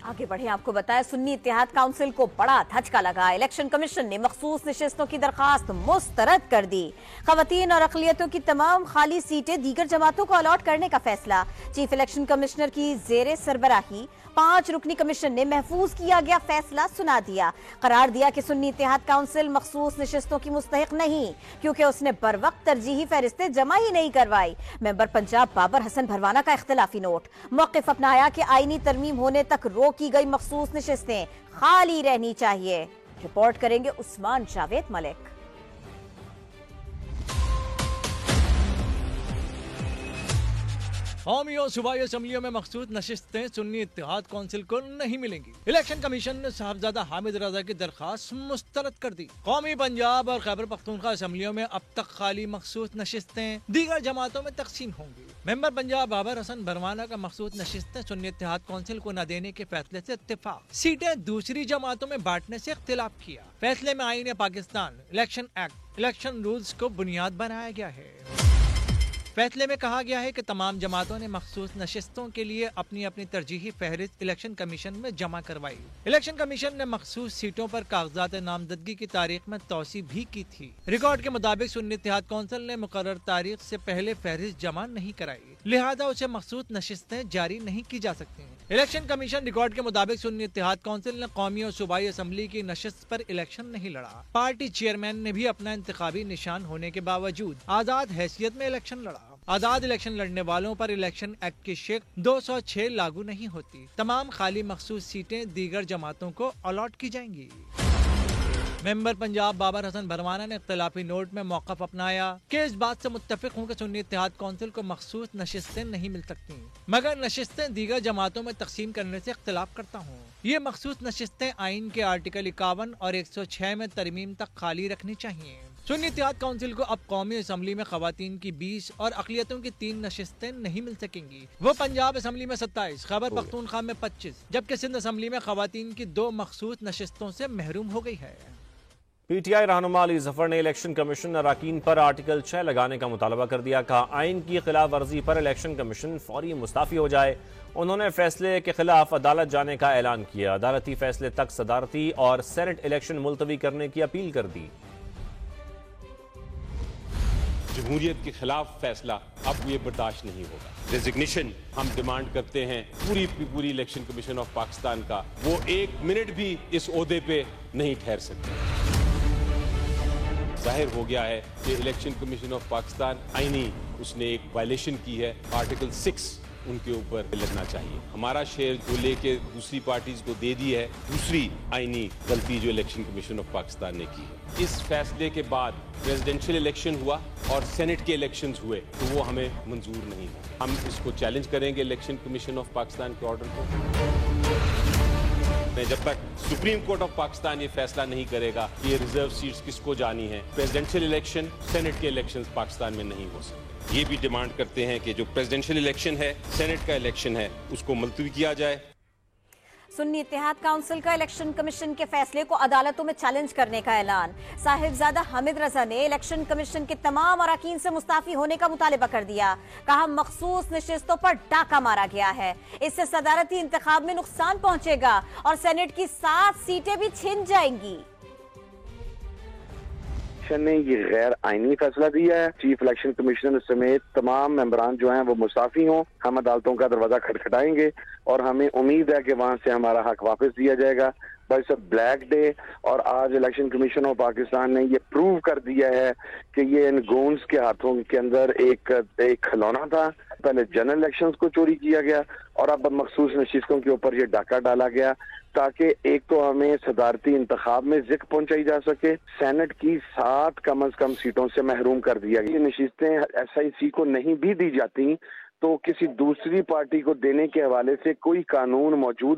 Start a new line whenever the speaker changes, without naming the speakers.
आगे बढ़े, आपको बताया सुन्नी इत्तेहाद काउंसिल को बड़ा धचका लगा। इलेक्शन कमीशन ने मखसूस नशिस्तों की दरखास्त मुस्तरद कर दी। खवातीन और अक़लियतों की तमाम खाली सीटें दीगर जमातों को अलॉट करने का फैसला। चीफ इलेक्शन कमिश्नर की जेरे सरबराही 5 रुकनी कमीशन ने महफूज किया गया फैसला सुना दिया। करार दिया कि सुन्नी इत्तेहाद काउंसिल मखसूस नशिस्तों की मुस्तहिक नहीं, क्योंकि उसने बर वक्त तरजीही फहरिस्तें जमा ही नहीं करवाई। मेंबर पंजाब बाबर हसन भरवाना का इख्तिलाफी नोट। मौक़िफ़ अपनाया कि आईनी तरमीम होने तक की गई मखसूस नशिस्तें खाली रहनी चाहिए। रिपोर्ट करेंगे उस्मान जावेद मलिक।
कौमी और सूबाई असम्बलियों में मखसूस नशिस्तें सुन्नी इत्तेहाद काउंसिल को नहीं मिलेंगी। इलेक्शन कमीशन ने साहबजादा हामिद रजा की दरखास्त मुस्तरद कर दी। कौमी, पंजाब और खैबर पख्तूनख्वा असम्बलियों में अब तक खाली मखसूस नशिस्तें दीगर जमातों में तकसीम होंगी। मेंबर पंजाब बाबर हसन भरवाना का मखसूस नशिस्तें सुन्नी इत्तेहाद काउंसिल को न देने के फैसले से इत्तेफाक, सीटें दूसरी जमातों में बांटने से इख्तिलाफ किया। फैसले में आईन Pakistan, election act, election rules को बुनियाद बनाया गया है। फैसले में कहा गया है कि तमाम जमातों ने मखसूस नशिस्तों के लिए अपनी अपनी तरजीही फहरिस्त इलेक्शन कमीशन में जमा करवाई। इलेक्शन कमीशन ने मखसूस सीटों पर कागजात नामजदगी की तारीख में तौसी भी की थी। रिकॉर्ड के मुताबिक सुन्नी इत्तेहाद काउंसिल ने मुकर्रर तारीख से पहले फहरिस्त जमा नहीं कराई, लिहाजा उसे मखसूस नशिस्तें जारी नहीं की जा सकती। इलेक्शन कमीशन रिकॉर्ड के मुताबिक सुन्नी इत्तेहाद काउंसिल ने कौमी और सूबाई असम्बली की नशिस्त पर इलेक्शन नहीं लड़ा। पार्टी चेयरमैन ने भी अपना इंतखाबी निशान होने के बावजूद आजाद हैसियत में इलेक्शन लड़ा। आजाद इलेक्शन लड़ने वालों पर इलेक्शन एक्ट की शेख 206 लागू नहीं होती। तमाम खाली मखसूस सीटें दीगर जमातों को अलॉट की जाएंगी। मेंबर पंजाब बाबर हसन भरवाना ने इख्तिलाफी नोट में मौक़िफ़ अपनाया कि इस बात से मुत्तफिक हूँ कि सुन्नी इत्तेहाद काउंसिल को मखसूस नशिस्तें नहीं मिल सकती, मगर नशिस्तें दीगर जमातों में तकसीम करने से इख्तिलाफ करता हूँ। ये मखसूस नशिस्तें आइन के आर्टिकल 51 और 106 में तरमीम तक खाली रखनी चाहिए। सुन्नी इत्तेहाद काउंसिल को अब कौमी असम्बली में खवातीन की 20 और अक़लियतों की 3 नशिस्तें नहीं मिल सकेंगी। वो पंजाब असम्बली में 27, खैबर पख्तूनख्वा में 25, जबकि सिंध असम्बली में खवातीन की 2 मखसूस नशिस्तों से महरूम हो गई है।
PTI रहनुमा अली जफर ने इलेक्शन कमीशन अरकान पर आर्टिकल 6 लगाने का मुतालबा कर दिया। कहा, आइन की खिलाफ वर्जी पर इलेक्शन कमीशन फौरी मुस्ताफी हो जाए। उन्होंने फैसले के खिलाफ अदालत जाने का ऐलान किया। अदालती फैसले तक सदारती और सेनेट इलेक्शन मुलतवी करने की अपील कर दी।
जमहूरियत के खिलाफ फैसला अब ये बर्दाश्त नहीं होगा। रेजिग्नेशन हम डिमांड करते हैं पूरी इलेक्शन कमीशन ऑफ पाकिस्तान का। वो 1 मिनट भी इस ओहदे पे नहीं ठहर सकते। जाहिर हो गया है कि इलेक्शन कमीशन ऑफ पाकिस्तान आईनी उसने एक वायलेशन की है। आर्टिकल 6 उनके ऊपर लगना चाहिए। हमारा शेयर जो लेके दूसरी पार्टीज को दे दी है, दूसरी आईनी गलती जो इलेक्शन कमीशन ऑफ पाकिस्तान ने की है। इस फैसले के बाद प्रेसिडेंशियल इलेक्शन हुआ और सेनेट के इलेक्शंस हुए तो वो हमें मंजूर नहीं है। हम इसको चैलेंज करेंगे इलेक्शन कमीशन ऑफ पाकिस्तान के ऑर्डर को। जब तक सुप्रीम कोर्ट ऑफ पाकिस्तान ये फैसला नहीं करेगा कि ये रिजर्व सीट्स किसको जानी है, प्रेसिडेंशियल इलेक्शन, सेनेट के इलेक्शंस पाकिस्तान में नहीं हो सकते। ये भी डिमांड करते हैं कि जो प्रेसिडेंशियल इलेक्शन है, सेनेट का इलेक्शन है, उसको मुलतवी किया जाए।
सुन्नी इत्तेहाद काउंसिल का इलेक्शन कमीशन के फैसले को अदालतों में चैलेंज करने का ऐलान। साहिबजादा हामिद रजा ने इलेक्शन कमीशन के तमाम अरकान से मुस्ताफी होने का मुतालबा कर दिया। कहा, मखसूस नशिस्तों पर डाका मारा गया है, इससे सदारती इंतखाब में नुकसान पहुंचेगा और सेनेट की 7 सीटें भी छिन जाएंगी।
ने ये गैर आईनी फैसला दिया है। चीफ इलेक्शन कमिश्नर समेत तमाम मेंबरान जो हैं वो मुस्ताफी हों। हम अदालतों का दरवाजा खटखटाएंगे और हमें उम्मीद है कि वहां से हमारा हक वापस दिया जाएगा। But it's a black day और आज इलेक्शन कमीशन ऑफ पाकिस्तान ने ये प्रूव कर दिया है कि ये इन गूंस के हाथों के अंदर एक खिलौना था। पहले जनरल इलेक्शंस को चोरी किया गया और अब मखसूस नशिस्तों के ऊपर ये डाका डाला गया ताकि एक तो हमें सदारती इंतखाब में ज़िक पहुंचाई जा सके, सेनेट की 7 कम अज कम सीटों से महरूम कर दिया गया। ये नशिस्तें SIC को नहीं भी दी जाती तो किसी दूसरी पार्टी को देने के हवाले से कोई कानून मौजूद